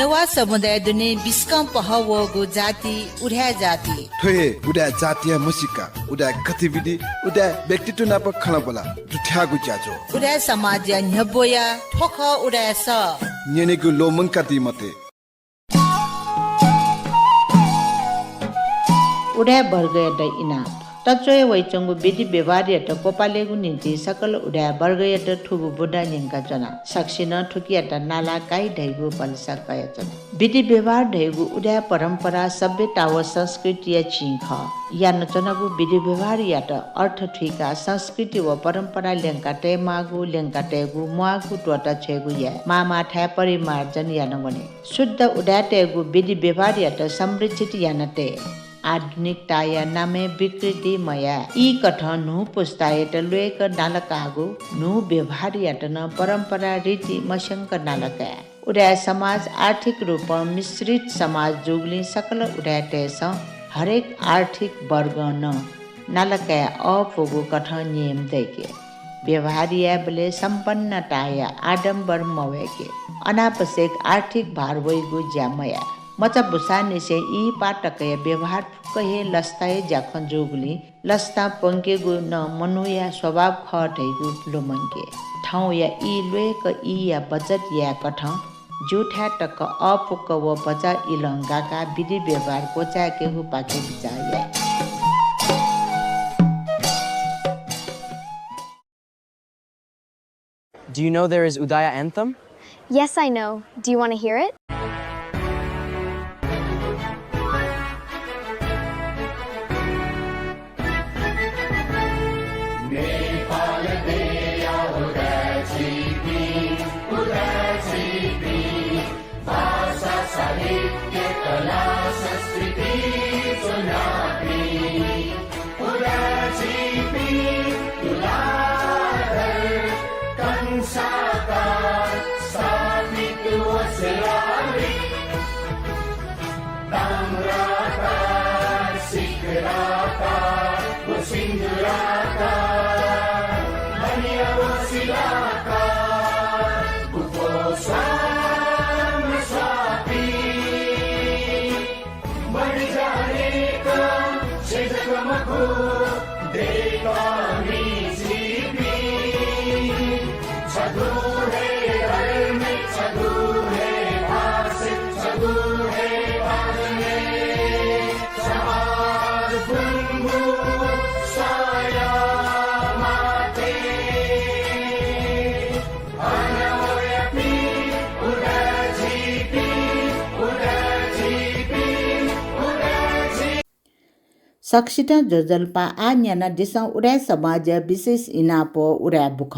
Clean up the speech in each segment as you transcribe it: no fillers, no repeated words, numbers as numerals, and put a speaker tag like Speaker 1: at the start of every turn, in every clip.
Speaker 1: नेवा समुदाय दुने बिस्कम पहवगु जाति उड्या जाति
Speaker 2: थोए उडा जातीय मुसिका उडा गतिविधि उडा व्यक्तित्व नाप खला बोला जुठ्यागु ज्याजो
Speaker 1: उड्या समाज न्यबोया ठोख उड्या स
Speaker 2: नेनेगु लोमंका ति मते
Speaker 3: उड्या वर्ग यट इना तचोय वैचंगु बिदि व्यवहार यट कोपालेगु निम्ति सकल उड्या वर्ग यट ठुगु बुढा निंका जना सक्सिन ठुकी यट नाला काई ढैगु पलसा कय जना बिदि व्यवहार ढैगु उड्या परम्परा सभ्यता व संस्कृति चिंख या नचनगु बिदि व्यवहार यट अर्थ ठिका संस्कृति व परम्परा लेंका टे मागु लेंका टेगु मुआगु टोटा छेगु या मामा ठा परिमार्जन या नगने शुद्ध उड्या टेगु बिदि व्यवहार यट संरक्षित या नटे आधुनिकता या नामे विकृति मया ई कथन नु पुस्तायत लुएक नालकागु नु व्यवहार यटन परम्परा रीति मशंक नालका उड्या समाज आर्थिक रूप मिश्रित समाज जुगली सकल उड्या टेस हरेक आर्थिक वर्ग न नालका अपुगु कथन नियम देके व्यवहार या बले संपन्नता या आडम्बर मवेके अनापसेक आर्थिक भार वैगु ज्यामया मचा बुसाने से ई पाटकय व्यवहार फुकहे लस्ताए जाखन जोगली लस्ता पंकेगु न मनुया स्वभाव खटैगु लोमंके ठाउँ या ई लुएक ई या बचत या कठ जुठा टक अपुक व बचा इलंगाका विधि व्यवहार कोचाके हु पाके बिचाया
Speaker 4: Do you know there is Udaya anthem?
Speaker 5: Yes, I know. Do you want to hear it?
Speaker 3: सक्सित जोजल्पा आन्याना दिसं उड्या समाज विशेष इनापो उड्या बुख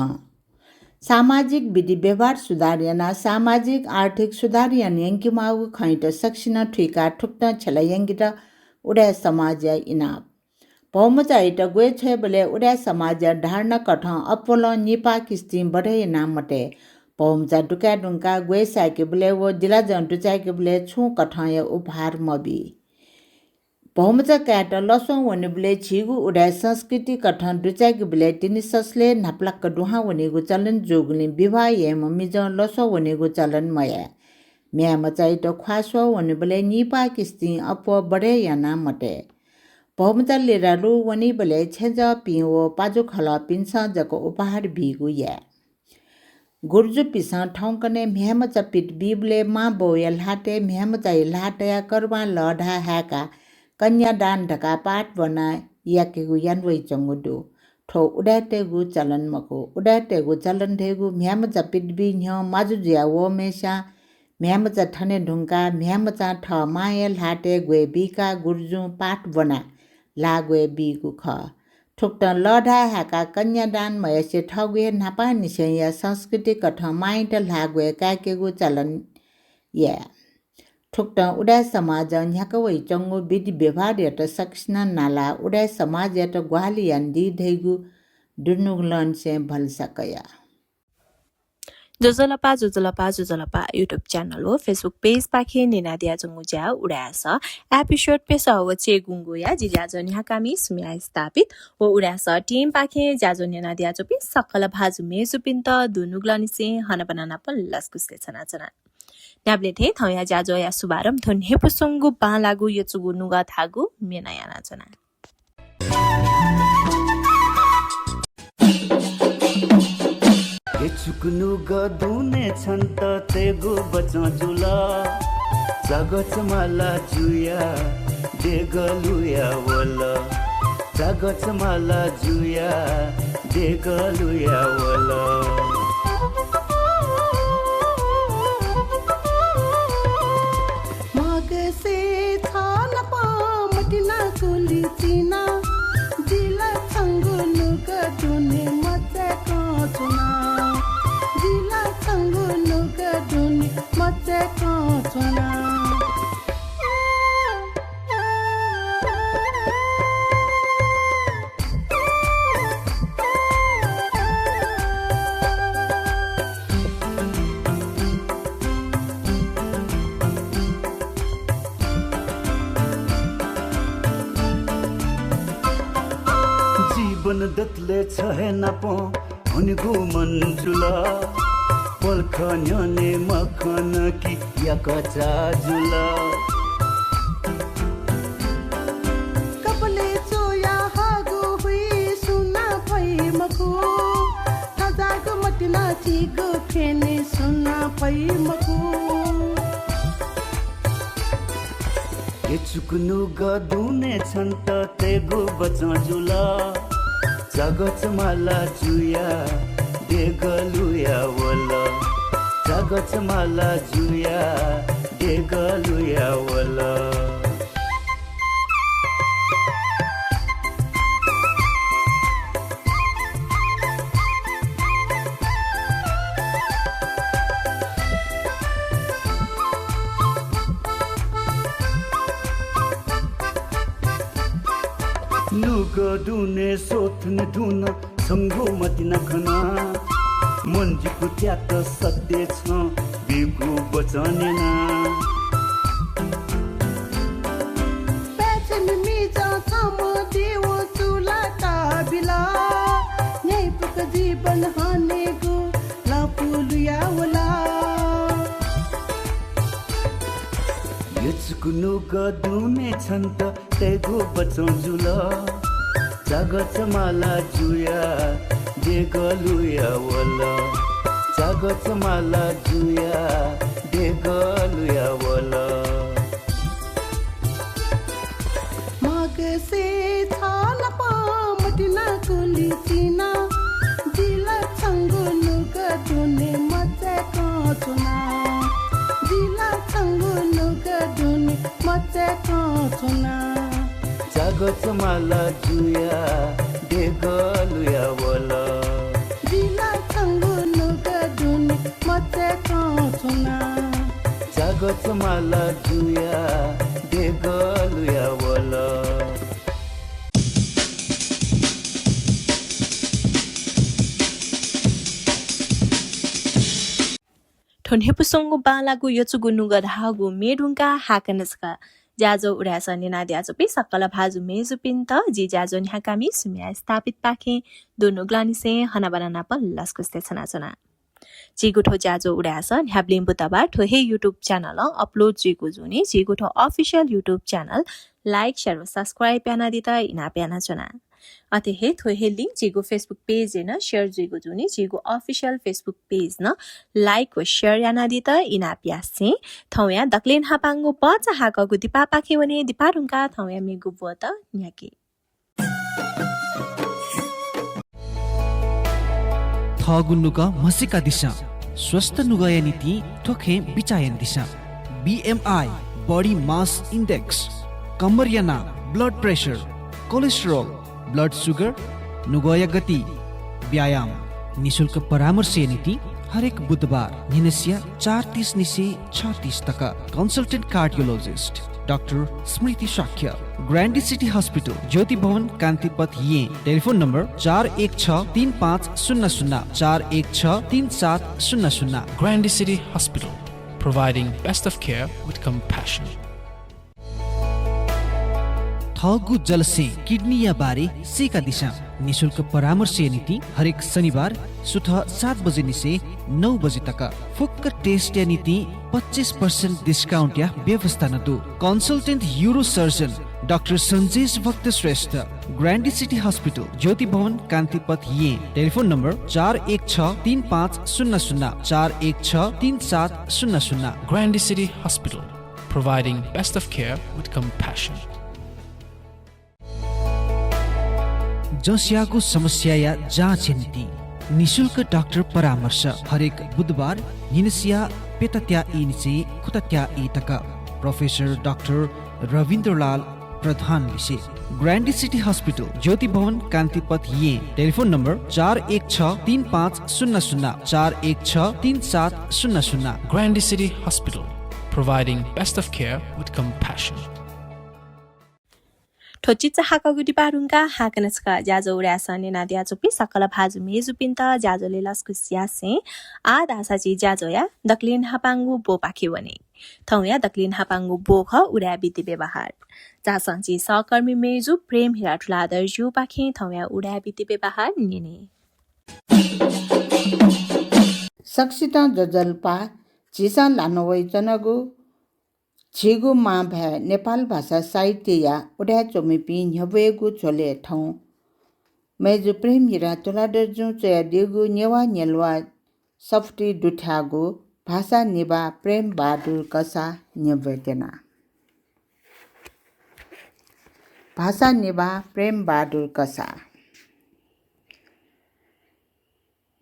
Speaker 3: सामाजिक विधि व्यवहार सुधार याना सामाजिक आर्थिक सुधार यान यंकिमागु खैट सक्सिन ठुका ठुक्न छला यंगित उड्या समाज इनाप बहुमचाइट गए छ बले उड्या समाज ढार्न कठ अपोल निपा किस्ती बढे नामटे बहुमचा डुका डुंका गए साके बले वो जिला जन टुचाके बले छु कठ या उपहार मबी बहुमचा क्याट लसो वने बले छिगु उड्या संस्कृति कठन डुचाकी बले तिनी ससले नाप्लाक डुहा वनेगु चलन जोगले विवाह एम मिज लसो वनेगु चलन मया म्या मचाइट ख्वासो वने बले निपा किस्ती अपो बडे याना मटे बहुमचा लेरालु वनी बले छेज पिओ पाजु खला पिन्सा जको उपहार बिगु या गुर्जु पिसा ठौकने म्यामचा पिट बिबले मा बोयल हाटे म्यामचा लाटया करवा लढा हाका कन्यादान ढका पाठ बना याकेगु यानवै चंगुडु ठो उडाटेगु चलन मको उडाटेगु चलन धेगु म्यामचा पिटबि न्य माजुजिया वो मेसा म्यामचा ठने ढुंका म्यामचा ठ मायल हाटे गवे बिका गुर्जु पाठ बना लागवे बिगु ख ठुक्ट लढा हाका कन्यादान मयसे ठगवे नापा निसया संस्कृति कठ माइट लागवे काकेगु चलन या ठुक्ट उड्या समाज न्याकवै चंगु विधि व्यवहार यट सक्सिना नाला उड्या समाज यट ग्वाली यान्दी धैगु दुनुगलन से भल सकया
Speaker 6: जोजलपा यूट्यूब चैनल हो फेसबुक पेज पाखे निनादिया जंगुजा उडास एपिसोड पे सवचे गुंगुया जिजा जन्या कामी सुमिया स्थापित वो उडास टीम पाखे जाजो निनादिया चोपि सकल भाजु मेजुपिन्त दुनुगलनि से हन बनाना पल लस्कुसे छना न्याब्लेथे थौया जाजो या सुबारम थुन हेपुसुंगु बालागु यचुगु नुगा थागु मेनाया नाचना
Speaker 7: चुक्नु गदुने छन्त तेगु बचजुला जागच माला जुया देगलुया वला जागच माला जुया देगलुया वला
Speaker 8: मागे से थान पा मटिना कुली चिना जिला छंगुनु गदुने मचे कोचुना जिला छंगुनु गदुने मचे कोचुना
Speaker 7: दतले छहे नपो उनको मंजुला पलख न्यने मखन की या कचा जुला
Speaker 8: कपले चोया हागो हुई सुना पई मखो थाजागो मटिना चिगो खेने सुना पई मखो
Speaker 7: ये चुक्नु गदुने छन्त तेगु बचजुला जागच माला जुया देगलुया वला जागच माला जुया देगलुया वला नुगदुने सोथने धुन संगो मतिना खना मन्जीको त्यात सत्य छ बिगु बचनेना
Speaker 8: पैचन मिजा थम देव चुला काबिला न्यायपुक जीवन हानेगो लापुलुया वला
Speaker 7: यचुकुनु गदुने छन्त तेगु बचजुला जागच माला जुया देगलुया वला जागच माला जुया देगलुया वला
Speaker 8: मागे से थान पा मटिना कुली चिना जिला छंगुनु गदुने मचे कोचुना जिला छंगुनु गदुने मचे कोचुना
Speaker 7: जागच माला जुया देगलुया वला
Speaker 8: जिला छंगुनु गदुने मचे कोचुना
Speaker 7: जागच माला जुया देगलुया वला
Speaker 6: थुन हेपुसुंगु बालागु यचुगु नुगा थागु मेडुंगा हाकनसका जाजो उडासा निनाद्याजो पे सकल भाजु मेजु पिन्त जी जाजो न्याकामी सुम्या स्थापित पाखे दोनो ग्लानिसे हना बनाना प लस्कुस्ते छनाचना जिगुठो जाजो उडासा न्याब्लिम बुतबा ठोहे युट्युब च्यानल अपलोड जिगु जुनी जिगुठो official YouTube channel like share व सब्स्क्राइब याना दिता इना प्याना चना अते हे थोहे लिंक जिगु फेसबुक पेज न शेयर जिगु जुनी जिगु अफिशियल फेसबुक पेज न लाइक व शेयर याना दिता इना प्यासे थौया दक्लेन हापांगु पचा हाकगु दिपा पाखे वने दिपारुंका थौया मेगु वत न्याके
Speaker 9: थगुन्नुका मसिका दिशा स्वस्थ नुगय नीति ठोखे बिचायन दिशा BMI बॉडी मास इंडेक्स कमरियाना blood pressure cholesterol blood sugar नुगय गति व्यायाम निशुल्क परामर्श नीति हरेक बुधबार निनसिया 4:30 निसे 6:30 तक कंसल्टेंट कार्डियोलॉजिस्ट डॉक्टर स्मृति शाक्य ग्रैंड सिटी हॉस्पिटल ज्योति भवन कांतिपथ ये telephone number 41635000 41633700
Speaker 10: Grand City Hospital, providing best of care with compassion.
Speaker 9: थगु जलसे किडनी या बारे सेका दिशा निशुल्क परामर्श नीति हरेक शनिबार सुबह 7 बजे निसे 9 बजे तक फुक्क टेस्ट या नीति 25% डिस्काउंट या व्यवस्था न दो consultant euro surgeon doctor Sanjesh भक्त श्रेष्ठ ग्रैंडी सिटी हॉस्पिटल ज्योति भवन कांतिपथ ये telephone number 41635000 41633700
Speaker 10: Grandy City Hospital, providing best of care with compassion.
Speaker 9: जसियाको समस्या या जाँच नीति निशुल्क डाक्टर परामर्श हरेक बुधबार हिनसिया पेतत्या इनिचे खुतत्या इतक प्रोफेसर डाक्टर रविन्द्रलाल प्रधान विषय ग्रैंडी सिटी हॉस्पिटल ज्योति भवन कांतिपथ ये telephone number 41635000 41633700
Speaker 10: Grandy City Hospital, providing best of care with compassion.
Speaker 6: ठोचिचा हाकागुडी पारुङका हाकनचका जाजो उडासने नादिया चुपी सकल भाजु मेजु पिन्ता जाजोले लस्कुसिया से आ दासाची जाजोया दक्लिन हापांगु बो पाखे वने थौया दक्लिन हापांगु बो ख उडा बिति व्यवहार जासंची सहकर्मी मेजु प्रेम हिराठुलादर जु पाखे थौया उडा बिति व्यवहार निने
Speaker 3: सक्सिता जजल्पा चिसा लानोवै चनगु छिगु मा भए नेपाल भाषा साहित्य या उडा चोमिपी न्यबेगु चोले ठौ मेजु प्रेम हिरा तुलाडरजु चया दिगु नेवा नेलवा सफ्टी दुठ्यागु भाषा निबा प्रेम बहादुर कसा न्यबेतेना भाषा निबा प्रेम बहादुर कसा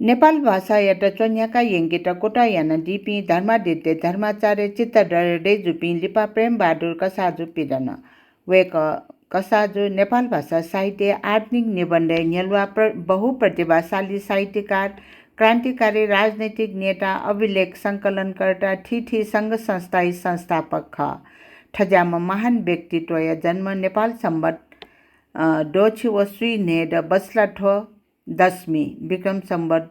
Speaker 3: नेपाल भाषा यट चोन्याका यंगिटा कोटा याना दिपी धर्मादित्य धर्माचार्य चित्तडरे जुपी लिपा प्रेम बहादुर कसाजु पिदन वेक कसाजु नेपाल भाषा साहित्य आत्मिक निबन्ध न्यलवा बहुप्रतिभाशाली साहित्यकार क्रान्तिकारी राजनैतिक नेता अभिलेख संकलनकर्ता ठिठी संघ संस्थायी संस्थापक ख ठजाम महान व्यक्तित्व या जन्म नेपाल सम्बत दोछि व श्री नेड बसला ठो दशमी विक्रम सम्बत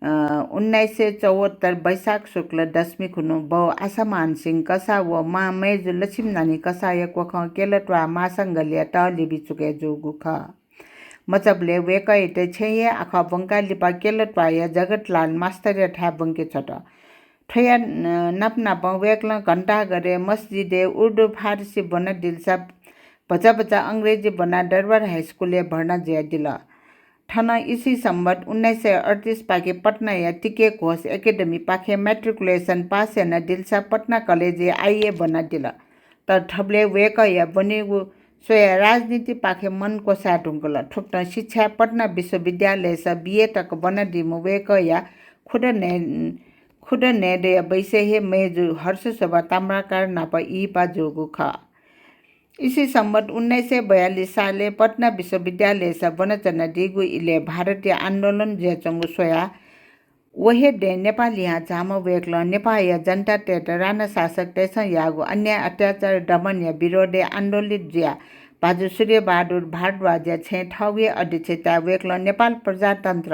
Speaker 3: 1974 वैशाख शुक्ल दशमी खुनु बौ आसामान सिंह कसा व मा मेजु लक्ष्मी नानी कसायक वख केलटवा मासंगलिया तलिबि चुके जोगु ख मचबले वेकैते छेये आख बंका लिपा केलटवा या जगतलाल मास्टर ठा बंके छट ठया नपना वेकल घंटा गरे मस्जिदे उर्दू फारसी बना दिलसा बच्चा बच्चा अंग्रेजी बना दरबार हाई स्कूल भर्ना जिया दिला ठन इसी सम्बत 1938 पाके पटना या टिके घोष एकेडमी पाखे मैट्रिकुलेशन पास या दिलसा पटना कॉलेज आईए बना दिला तर ठबले वेक या बनेगु सोया राजनीति पाखे मन को साटुंगल ठुक्न शिक्षा पटना विश्वविद्यालय से बीए तक बना दिमु वेक या खुद ने दे बैसे हे मेजु हर्ष सभा ताम्राकार नाप ई पा जोगु ख इसी सम्बत 1942 साले पटना विश्वविद्यालय से बनचना दिगु इले भारतीय आंदोलन जेचंगु सोया वहे दे नेपाल यहाँ झाम वेक्ल नेपाल या जनता टेट राणा शासक तेस यागु अन्य अत्याचार दमन या विरोधी आंदोलित जिया बाजु सूर्य बहादुर भारद्वाज छे ठगे अध्यक्ष त्या वेक्ल नेपाल प्रजातन्त्र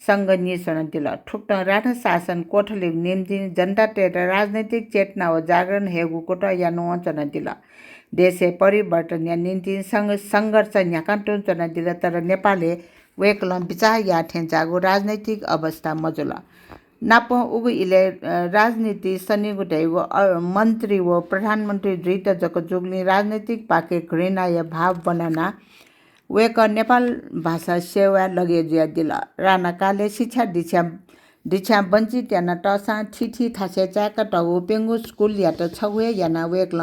Speaker 3: संघ निसन दिल ठुक्न राणा शासन कोठले निम्ति जनता टेट राजनैतिक चेतना व जागरण हेगु कोट या नोचन दिल देशे परिवर्तन या निम्ति संघर्ष न्याकान्तुन चना दिल तर नेपालले वेकलम विचार या ठेन्चागु राजनैतिक अवस्था मजुला नाप उगु इले राजनीति सनिगुटेगु मन्त्री व प्रधानमन्त्री द्रित जको जुगली राजनैतिक पाके घृणा या भाव बनाना वेक नेपाल भाषा सेवा लगे जिया दिल राणा काले शिक्षा दीक्षा वञ्चित याना टसा ठिठी थासे चाका टगु पेंगु स्कूल या त छवे याना वेकल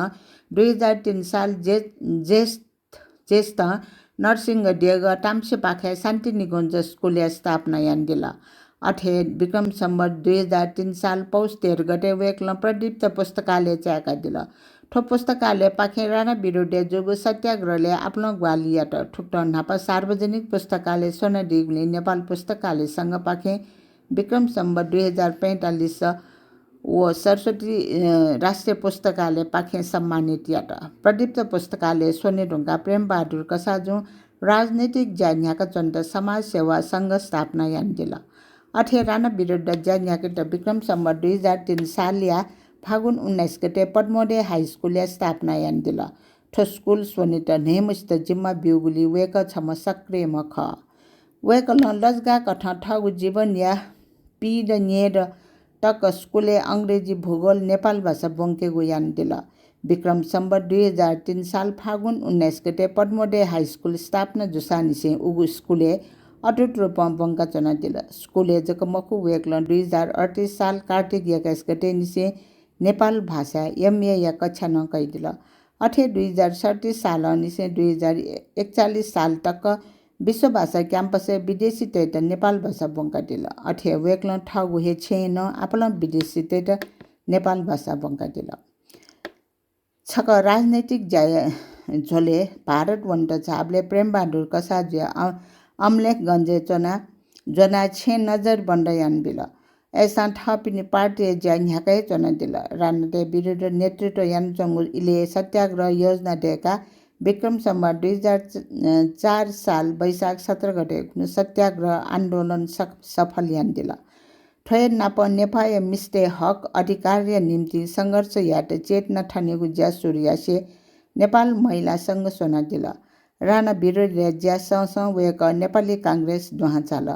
Speaker 3: 2003 साल ज्येष्ठ नरसिंह देग ताम्से पाखे शान्ति निकुञ्ज स्कूल स्थापना यान दिल अठे विक्रम सम्बत 2003 साल पौष 13 गते वेक्ल प्रदीप्त पुस्तकालय चाका दिल ठो पुस्तकालय पाखे राणा विरुद्ध जोगु सत्याग्रहले आफ्नो ग्वालियाट ठुक्ट नापा सार्वजनिक पुस्तकालय सोनादिगुले नेपाल पुस्तकालय संघ पाखे विक्रम सम्बत 2045 व सरस्वती राष्ट्रिय पुस्तकालय पाखे सम्मानित याट प्रदीप्त पुस्तकालय सोनेढुङ्गा प्रेम बहादुर कसाजु राजनीतिक जान्याका चन्द समाज सेवा संघ स्थापना यान दिल अठे राणा विरुद्ध जान्याकेट विक्रम सम्बत 2003 साल या फागुन 19 गते पद्मोदय हाई स्कूल स्थापना यान दिल ठो स्कूल सोनित नेमस्त जिम्मा बिउगुली वेक छम सक्रिय मख वेकल लजगा कथा ठगु जीवन या पी र nye र टक स्कुले अंग्रेजी भूगोल नेपाल भाषा बंकेको यान दिल विक्रम सम्वत 2003 साल फागुन 19 गते पद्मोदय हाई स्कुल स्थापना जुसानिसे उगु स्कुले अटुट रूपमा बंका चना दिल स्कुले जकमकु वेकल 2038 साल कार्तिक 21 गते निसे नेपाल भाषा एमए या कक्षा न कैदिल अठे 2037 साल निसे 2041 साल तक विश्व भाषा क्याम्पस विदेशी तेट नेपाल भाषा बंका दिल अठे वेकल ठगु हे छेन आपल विदेशी तेट नेपाल भाषा बंका दिल छक राजनैतिक जय झोले भारत वन्ट झाबले प्रेम बहादुर कसाजिया अमलेख गंजे जना छे नजर बन्डयान बिल ऐसा थपिनी पार्टी ज्यान ह्याकै चना दिल रानदे विरुद्ध नेतृत्व यान जंगुल इले सत्याग्रह योजना देका विक्रम सम्वत 2004 साल वैशाख 17 गते सत्याग्रह आन्दोलन सफल यान दिल ठय नाप नेपाय मिस्टे हक अधिकार निम्ति संघर्ष यात चेतना ठानेको ज्यासुरियासे नेपाल महिला संघ सोना दिल राणा विरोध ज्यास वेक नेपाली कांग्रेस दुहा चाल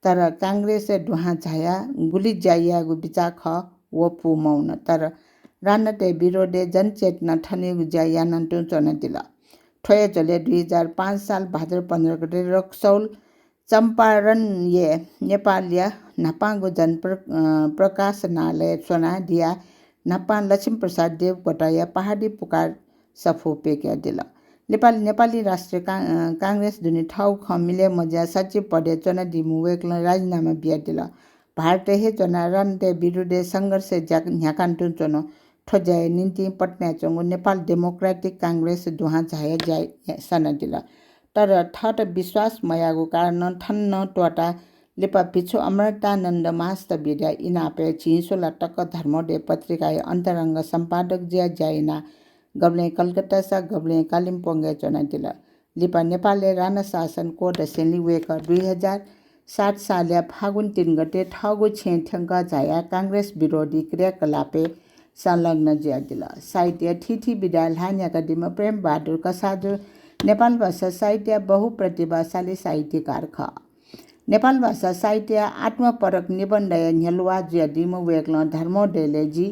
Speaker 3: तर कांग्रेस दुहा झाया गुली जाइयागु बिचा ख वो पु मौन तर राणा ते विरोधे जनचेतना ठानेको ज्या यानन्तु चना दिल ठय जले 2005 साल भाद्र 15 गते रक्सौल चम्पारण ये नेपालिया नापाको जन प्रकाशनालय सोना दिया नापा लक्ष्मी प्रसाद देवकोटाया पहाडी पुकार सफो पेक्या दिल नेपाली राष्ट्रिय कांग्रेस दुनी ठाउँ खमिले मजा सचिव पदे चना दिमु वेकल राजीनामा बिया दिल भारत हे चना रानते विरुद्ध संघर्ष ह्याकान्तु चनो ठोजाय निम्ति पटना चंगु नेपाल डेमोक्रेटिक कांग्रेस दुहा झाय जाय सना दिल तर ठट विश्वास मयागु कारण ठन्न टोटा लेपा पिछु अमृतानन्द मास्त बिदा इनापे चिसोला टक्क धर्मोदय पत्रिका अन्तरंग सम्पादक ज्या जाइना गब्ले कलकत्ता सा गब्ले कालिम्पोङ चना दिल लिपा नेपालले राणा शासन कोड सेली वेक 2007 साल फागुन 3 गते ठगु छे ठंका जाया कांग्रेस विरोधी क्रियाकलापे संलग्न ज्या दिल साहित्य ठिठी विद्या लान्या कदिम प्रेम बहादुर कसादु नेपाल भाषा साहित्य बहुप्रतिभाशाली साहित्यकार ख नेपाल भाषा साहित्य आत्मपरक निबन्ध न्हेलवा ज्या दिम वेक्ल धर्मोदयले जी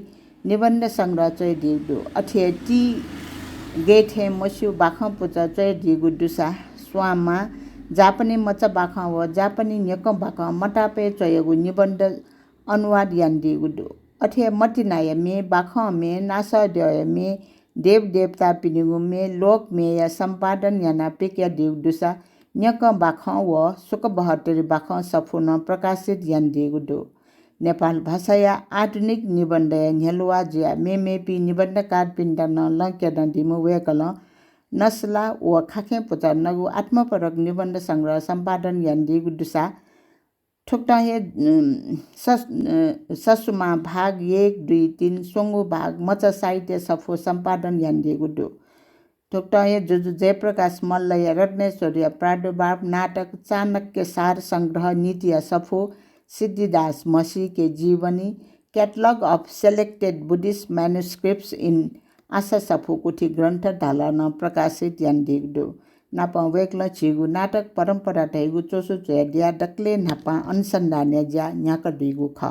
Speaker 3: निबन्ध संग्रह चय दिगु अथे टी गेथे मस्यु बाख पुच चय दिगु दुसा स्वामा जापानी मच बाख व जापानी न्यक बाख मटापे चयगु निबन्ध अनुवाद यान दिगु अथे मतिनाय मे बाख मे नास दय मे देव देवता पिनिगु मे लोक मे या सम्पादन याना पेक्या दिगु दुसा न्यक बाख व सुक 72 बाख सफुन प्रकाशित यान दिगु नेपाल भाषा या आधुनिक निबन्ध न्हेलुवा ज्या मेमेपी निबन्धकार पिण्डन लङ्क्यन दिमु वेकल नस्ला व खाखे पुचा नगु आत्मपरक निबन्ध संग्रह सम्पादन यान दिगु दुसा ठुक्टा हे ससुमा भाग 1, 2, 3 सोंगु भाग मच साहित्य सफो सम्पादन यान दिगु ठुक्टा हे जुजु जयप्रकाश मल्ल रत्नेश्वरी प्रादुर्भाव नाटक चाणक्य सार संग्रह नीति सफो सिद्धिदास मसी के जीवनी catalogue of selected Buddhist manuscripts in Asha Saphu Kuthi ग्रन्थ ढालन प्रकाशित यान दिगु नापा वेक्ल छिगु नाटक परम्परा ठैगु चोसु चेडिया डक्ले नापा अनुसन्धान ज्या न्याक दिगु ख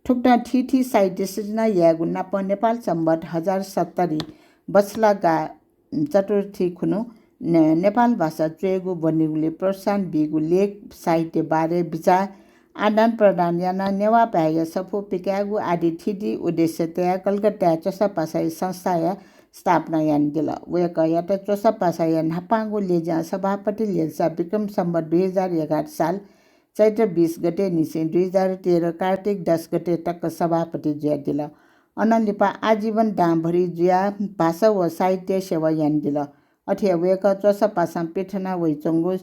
Speaker 3: ठुक्टा ठिठी साहित्य सृजना यागु नापा नेपाल सम्वत 1070 बस्लागा चतुर्थी खुनु नेपाल भाषा चेगु बनिगुले प्रोत्साहन बिगु लेख साहित्य बारे विचार आदान प्रदान याना नेवा पाय सफो पिक्यागु आदि ठिठी उद्देश्य तया कलकत्ता चोसा पासाई संस्था स्थापना यान दिल वेक यात चोसा पासाई नापागु लेजा सभापति लेजा विक्रम सम्वत 2011 साल चैत्र 20 गते निसे 2013 कार्तिक 10 गते तक सभापति ज्या दिल अनलिपा आजीवन दामभरि ज्या भाषा व साहित्य सेवा यान दिल अथे वेक चोसा पासा पेठना वैचंगु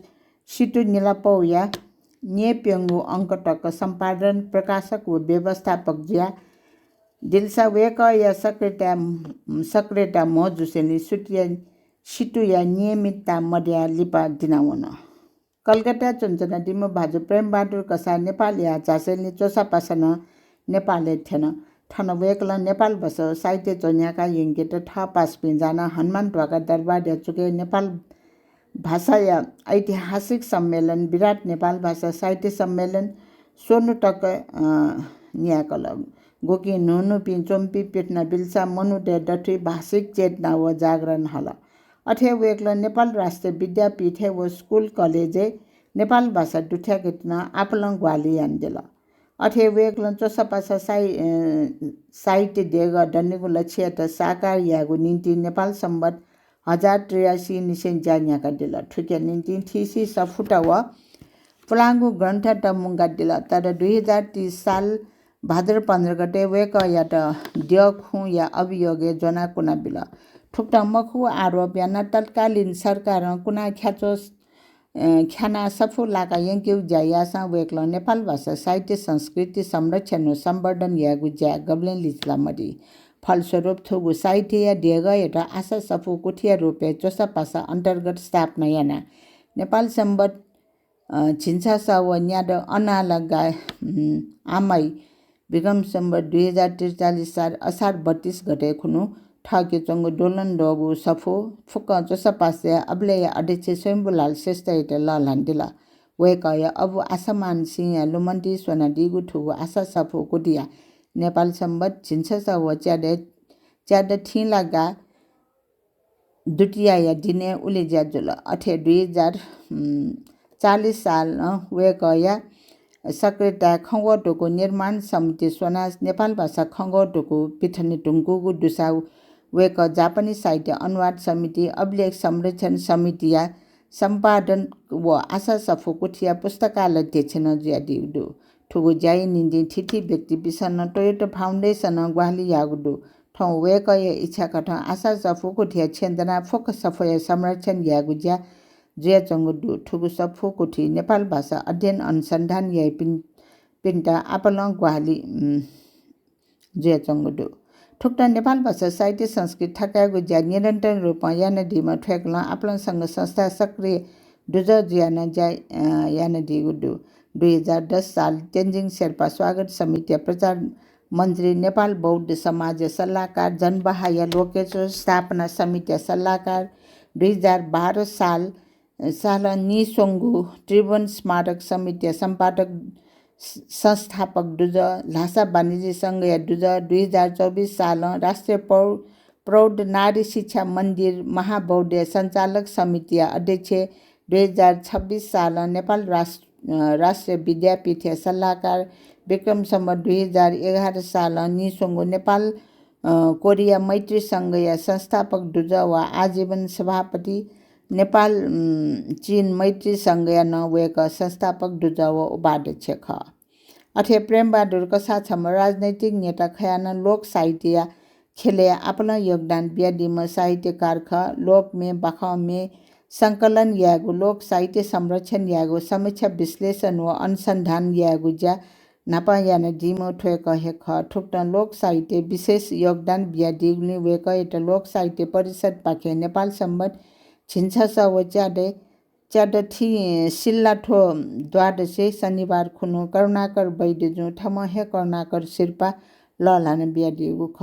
Speaker 3: सिटु निलापौ या नेप्यंगु अंक टक सम्पादन प्रकाशक व व्यवस्थापक ज्या दिलसा वेक या सक्रेटा मजुसेली सुटिया सिटु या नियमितता मध्या लिपा दिनावन कलकत्ता चञ्चना दिम भाजु प्रेम बहादुर कसा नेपाल या चासेली चोसा पासन नेपालले थेन ठन वेकल नेपाल भाषा साहित्य चन्याका यंकेट ठ पास पिंजाना हनुमान ढोका दरबार चुके नेपाल भाषा या ऐतिहासिक सम्मेलन विराट नेपाल भाषा साहित्य सम्मेलन सोनु टक न्याकल गोकी नुनु पिन्चोम्पी पिट्ना बिल्सा मनुटे डठी भाषिक चेतना व जागरण हल अठे वेक्ल नेपाल राष्ट्रिय विद्यापीठ व स्कुल कलेजे नेपाल भाषा दुठ्या कितना आपलं ग्वाली यान्देला अठे वेक्ल चोसपासा साहित्य देग डन्नेगु लक्ष्य त साकार यागु निम्ति नेपाल सम्बत 1083 निसेन जान्याका दिला ठुक्या निम्ति थिसी सफुटा व फलाङ्गु ग्रन्थ त मुङ्गा दिला तर 2030 साल भाद्र 15 गते वेक या त द्यखु या अभियोगे जना कुना बिला ठुक्टा मखु आरोप याना तत्कालीन सरकार कुना ख्याचो ख्याना सफु लाका यङ्क्यु जायासा वेक्ल नेपाल भाषा साहित्य संस्कृति संरक्षण व सम्वर्धन यागु ज्या गब्लेन लिचला मडी फलस्वरूप थुगु साहित्य या दिएग एउटा आशा सफु कुठिया रूपे चोसा पासा अन्तर्गत स्थापना याना नेपाल सम्बत छिन्सा स व न्याड अनालगा आमाई विगम सम्बत 2043 साल असार 32 गते खुनु ठके चंगु डोलन डोगु सफु फुक चोसा पासे अबले अध्यक्ष स्वयंबुलाल श्रेष्ठ इते ललान्दिला वेकय अब आसमान सिंह लुमन्ती सोना दिगु ठुगु आशा सफु कुदिया नेपाल सम्बत छिन्सा स व च्याड थिलागा दुटिया या दिने उले ज्याजुल अठे 2040 साल वेकया सक्रेता खङ्गोटोको निर्माण समिति सोना नेपाल भाषा खङ्गोटोको पिठनी टुङ्गुगु दुसाउ वेक जापानी साहित्य अनुवाद समिति अभिलेख संरक्षण समिति या सम्पादन व आशा सफु कुठिया पुस्तकालय देछन ज्या दिउदु ठुगु ज्याइ निन्दि थिथि व्यक्ति बिसन टोयोटो फाउन्डेसन ग्वाली यागुदु ठौ वेकय इच्छा कठ आशा सफु कुठिया छेन्दना फोक सफय संरक्षण यागु ज्या ज्या चंगुदु ठुगु सफु कुठी नेपाल भाषा अध्ययन अनुसन्धान या पिन्टा आपलं ग्वाली ज्या चंगुदु ठुक्टा नेपाल भाषा साहित्य संस्कृति ठकागु ज्या निरन्तर रूपमा यान दिमा ठेक्ला आपलं संघ संस्था सक्रिय दुज ज्यान ज्या यान दिगुदु 2010 साल तेन्जिङ शेर्पा स्वागत समिति प्रचार मन्त्री नेपाल बौद्ध समाज सल्लाहकार जनबहाय लोकेश्वर स्थापना समिति सल्लाहकार 2012 साल निसोङ्गु त्रिभुवन स्मारक समिति सम्पादक संस्थापक दुज लासा वाणिज्य सङ्घ या दुज 2024 साल राष्ट्रिय प्रौढ नारी शिक्षा मन्दिर महाबौद्ध सञ्चालक समिति अध्यक्ष 2026 साल नेपाल राष्ट्रिय विद्यापीठ सल्लाहकार विक्रम सम्बत 2011 साल निसोङ्गु नेपाल कोरिया मैत्री सङ्घ या संस्थापक दुज वा आजीवन सभापति नेपाल चीन मैत्री सङ्घ या नवेक संस्थापक दुज व उपाध्यक्ष ख अठे प्रेमबहादुर कसा छम राजनैतिक नेता खयान लोक साहित्य खेले आपला योगदान ब्यादिम साहित्यकार ख लोक में बाख में संकलन यागु लोक साहित्य संरक्षण यागु समीक्षा विश्लेषण व अनुसन्धान यागु ज्या नापा यान दिमो ठोक हे ख ठुक्ट लोक साहित्य विशेष योगदान ब्यादिग्नि वेक एट लोक साहित्य परिषद पाखे नेपाल सम्बत छिन्सा स व च्याड थी सिल्ला ठो द्वादशे शनिबार खुनु करुणाकर वैद्यजु ठम हे करुणाकर शिर्पा ललान ब्यादिगु ख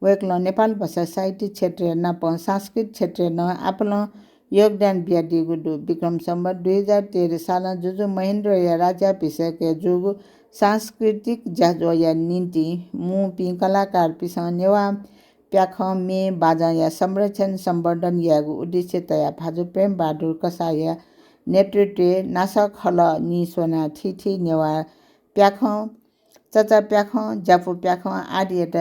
Speaker 3: वेक्ल नेपाल भाषा साहित्य क्षेत्र नप सांस्कृतिक क्षेत्र न आपलं योगदान ब्यादिगु दु विक्रम सम्बत 2013 साल जुजु महेन्द्र या राज्याभिषेक जुगु सांस्कृतिक जाजो या निन्ति मु पि कलाकार पिस नेवा प्याख मे बाजा या संरक्षण सम्वर्धन यागु उद्देश्य तया भाजु प्रेम बहादुर कसाया नेतृत्व नासक हल नि सोना थिथि नेवा प्याख चचा प्याख जाफु प्याख आदि त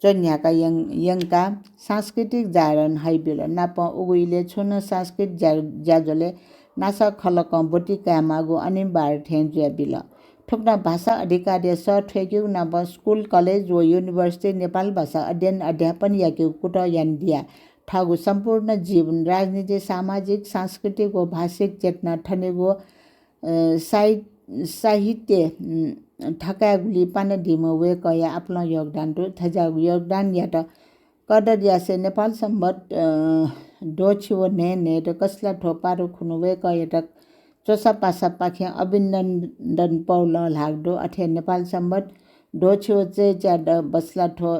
Speaker 3: चन्याका यङका सांस्कृतिक जारण हाइबिल नाप उगुइले छुन सांस्कृतिक जाजोले नासक खलक बोटिका मागु अनिवार्य ठेन्जुया बिल ठुक्ना भाषा अधिकारी स ठेक्यु नाप स्कुल कलेज व युनिभर्सिटी नेपाल भाषा अध्ययन अध्यापन याक्यु कुट यान्दिया ठगु सम्पूर्ण जीवन राजनीति सामाजिक सांस्कृतिक व भाषिक चेतना ठनेगु साहित्य ठकागुली पान दिम वेक या आफ्नो योगदान दु थजागु योगदान या त कदर यासे नेपाल सम्बत डोछिव ने त कसला ठोपारु खुनु वेक या त चोसा पासा पाखे अभिनन्दन पौल लाग्दो अठे नेपाल सम्बत डोछिव चे च्याड बसला ठो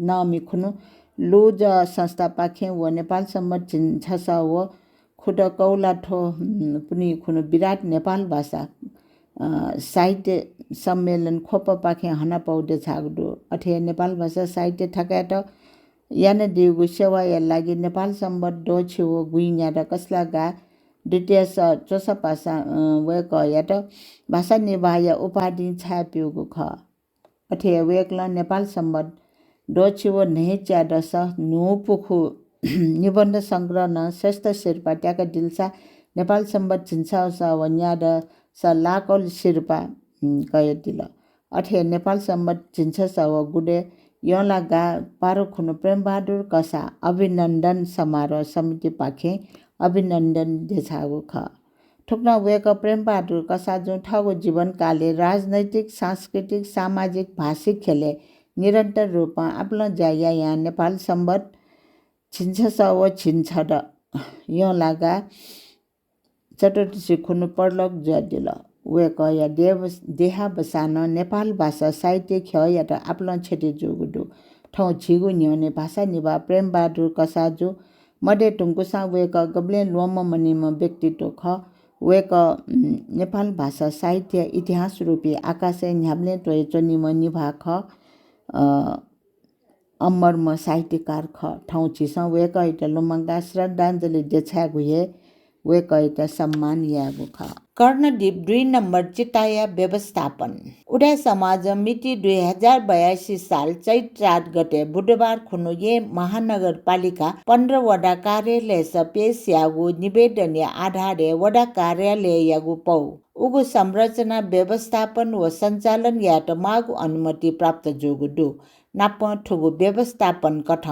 Speaker 3: नमी खुनु लोज संस्था पाखे व नेपाल सम्बत छिन्छ व खुड कौला ठो पुनि खुनु विराट नेपाल भाषा साहित्य सम्मेलन खोप पाखे हना पाउडे छागडो अठे नेपाल भाषा साहित्य ठकाट याना देउगु सेवा या लागि नेपाल सम्बत डो छेउ गुइnya र कसला गा डिटेल्स चोसा पासा वेक याट भाषा निभाय उपाधि छापिउगु ख अठे वेकल नेपाल सम्बत डो छेउ नै च्याड स नु पुखु निबन्ध संग्रह न श्रेष्ठ शेर्पा ट्याका दिलसा नेपाल सम्बत छिन्छ स वन्या द स लाकल शेर्पा कय दिल अठे नेपाल सम्बत छिन्छ स व गुडे यला गा पारो खुनु प्रेम बहादुर कसा अभिनन्दन समारोह समिति पाखे अभिनन्दन देछागु ख ठुक्न वेक प्रेम बहादुर कसा जो ठागु जीवन काले राजनैतिक सांस्कृतिक सामाजिक भाषिक खेले निरन्तर रूपमा आफ्नो जाया यहाँ नेपाल सम्बत छिन्छ स व छिन्छ द यो लागा चतुर्दशी खुनु पर्लक जदिल वे कया देहा बसान नेपाल भाषा साहित्य ख या त आफ्नो छेटे जोगुडु ठौ छिगु न्यने भाषा निभा प्रेम बहादुर कसाजु मडे टुङ्कुसा वेक गब्ले लोम मनिम व्यक्तित्व ख वेक नेपाल भाषा साहित्य इतिहास रूपी आकाशे न्याब्ले टोय चनिम निभा ख अमरमा साहित्यकार ख ठाउँ छिस वेक इट लोमंगा श्रद्धाञ्जलि देछा गुहे वेक इट सम्मान यागु ख कर्णदीप 2 नम्बर चिताया व्यवस्थापन उडा समाज मिति 2082 साल चैत 4 गते बुधबार खुनुये महानगरपालिका 15 वडा कार्यालय पेश यागु निवेदन आधारे वडा कार्यालय यागु पौ उगु संरचना व्यवस्थापन व सञ्चालन यात मागु अनुमति प्राप्त जोगुडु नाप ठुगु व्यवस्थापन कठ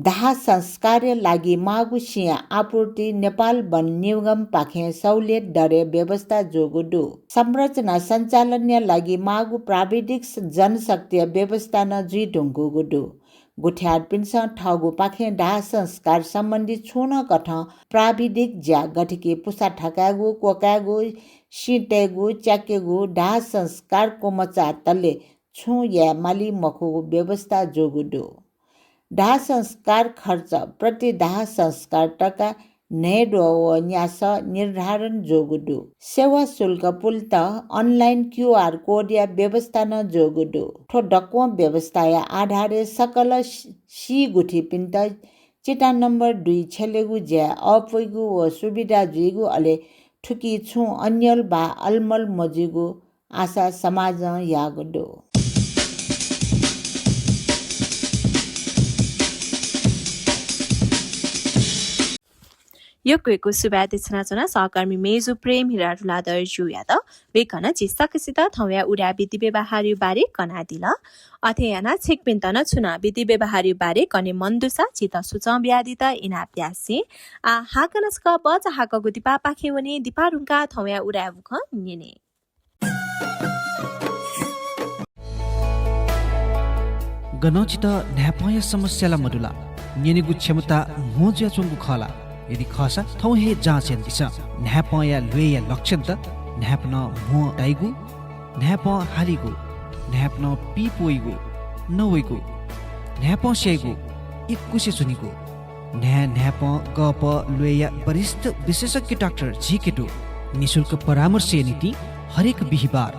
Speaker 3: दाह संस्कार लागि मागु सिया आपूर्ति नेपाल वन निगम पाखे सहुलियत दरे व्यवस्था जोगुडु संरचना सञ्चालन लागि मागु प्राविधिक जनशक्ति व्यवस्था न जुइ ढुङ्गु गुडु गुठ्यार पिन्स ठगु पाखे दाह संस्कार सम्बन्धी छुन कठ प्राविधिक ज्या गठिके पुसा ठकागु कोकागु सिटेगु च्याकेगु दाह संस्कार कोमचा तले छु या माली मखु व्यवस्था जोगुडु दाह संस्कार खर्च प्रति दाह संस्कार टका नेडो व न्यास निर्धारण जोगुडु सेवा शुल्क पुलत अनलाइन QR कोड या व्यवस्था न जोगुडु ठो डक्व व्यवस्था या आधारे सकल सी गुठी पिन्त चिटा नम्बर 2 छेलेगु ज्या अपुइगु व सुविधा जुइगु अले ठुकी छु अन्यल बा अलमल मजिगु आशा समाज यागुडु
Speaker 6: यो कुएको सुबाते छनाचना सहकर्मी मेजु प्रेम हिराडुलादर जुयाद बेकन जिस्तकसित थौया उडा विधि व्यवहार्य बारे कना दिल अथेयाना छिकपिन्तन छुना विधि व्यवहार्य बारे कने मन्दुसा चित सुचम ब्यादित इना प्यासी आ हाकनस्क बच हाक गुदिपा पाखेवने दिपारुङका थौया उडा बुख निने
Speaker 9: गनौचित न्यापय समस्याला मडुला निनेगु क्षमता मोज्या चुङगु खला यदि खसा थौ हे जाँचेन दिस न्याप या लुया लक्षण त न्याप न मो डाइगु न्याप हालिगु न्याप न पिपोइगु नवइगु न्याप सेगु इकुसे सुनिगु न्याप गप लुया वरिष्ठ विशेषज्ञ डाक्टर झिकेटु निशुल्क परामर्श नीति हरेक बिहिबार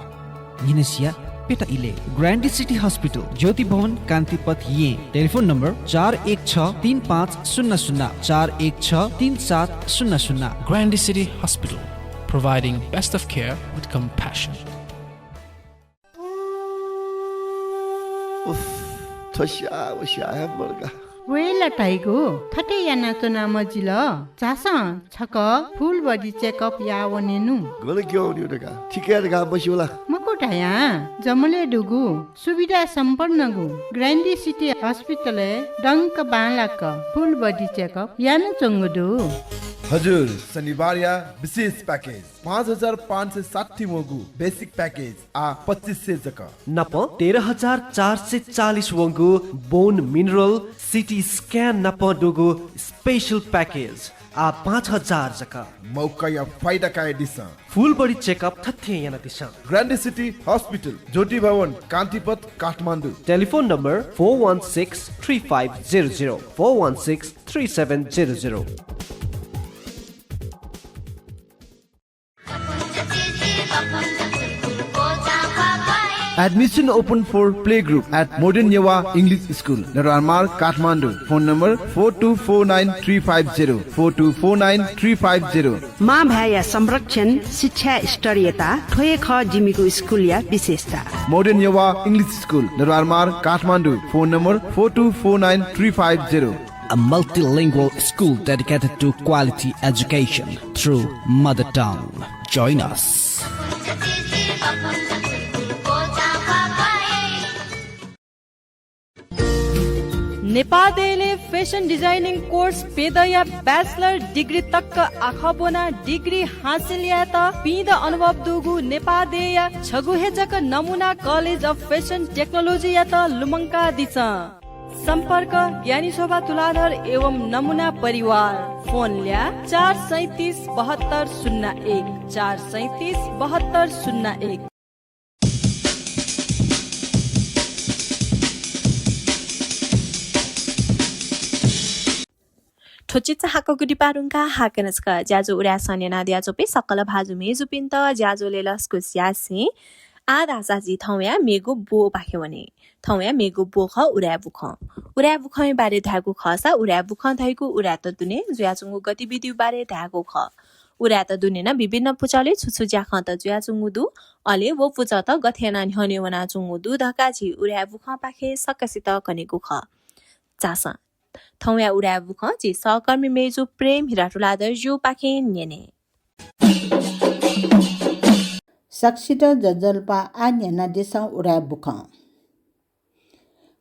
Speaker 9: निनसिया पेटा इले ग्रान्डी सिटी हस्पिटल ज्योति भवन कान्तिपथ ये telephone number 41635000 41633700
Speaker 10: Grandy City Hospital, providing best of care with compassion.
Speaker 2: थस्या बर्गा
Speaker 8: वेला टाइगो थटे याना तो नाम जिल चासा छक फुल बडी चेकअप या वनेनु
Speaker 2: गले क्यों नि उडका ठिकै रगा बस्योला
Speaker 8: मकोटाया जमले डुगु सुविधा सम्पन्न गु ग्रान्डी सिटी हस्पिटल डंक बालाक फुल बडी चेकअप याना चंगुदु
Speaker 2: हजुर शनिबार या विशेष पैकेज 5560 वंगु बेसिक पैकेज आ 2500 जका
Speaker 11: नप 13440 वंगु बोन मिनरल सिटी स्क्यान नप डुगु स्पेशल पैकेज आ 5000 जका
Speaker 2: मौका या फाइदा का दिशा
Speaker 11: फुल बडी चेकअप थथे याना दिशा
Speaker 2: ग्रान्ड सिटी हस्पिटल ज्योति भवन कान्तिपथ Kathmandu
Speaker 11: telephone number 4163500 4163700
Speaker 2: Admission open for playgroup at Modern Yewa English School, Narwar, Kathmandu. Phone number 4249350 4249350.
Speaker 12: माँ भाया संरक्षण शिक्षा स्तरीयता ठोए ख जिमीको स्कुल या विशेषता
Speaker 2: Modern Yewa English School, Narwar, Kathmandu. Phone number 4249350.
Speaker 9: A multilingual school dedicated to quality education through mother tongue. Join us.
Speaker 13: नेपालले fashion designing course पेदया bachelor degree तक आखबोना degree हासिल या त पिद अनुभव दुगु नेपालदेया छगुहेजक नमुना कलेज अफ फेसन टेक्नोलोजी या त लुमङ्का दिछ सम्पर्क ज्ञानी शोभा तुलाधर एवं नमुना परिवार फोन ल्या 4377201 4377201
Speaker 6: ठोचिचा हाको गुडी पारुङका हाकनस्का ज्याजो उडा सन्याना द्याजोपे सकल भाजु मेजु पिन्त ज्याजोले लस्को स्यासी आधा साजी थौया मेगु बो पाखेवने थौया मेगु बो ख उडा बुख बारे धागु खसा उडा बुख धाइगु उडा त दुने ज्याजुङु गतिविधि बारे धागु ख उडा त दुने न विभिन्न पुचाले छुछु ज्या ख त ज्याजुङु दु अले वो पुचा त गथेना न्हने वना जुङु दु धका जी उडा बुख पाखे सकसित कनेगु ख चासा थौया उडा बुख जी सहकर्मी मेजु प्रेम हिराटुलादर जु पाखे न्यने
Speaker 3: सक्सित जजल्पा आन्यना देशौं उडा बुख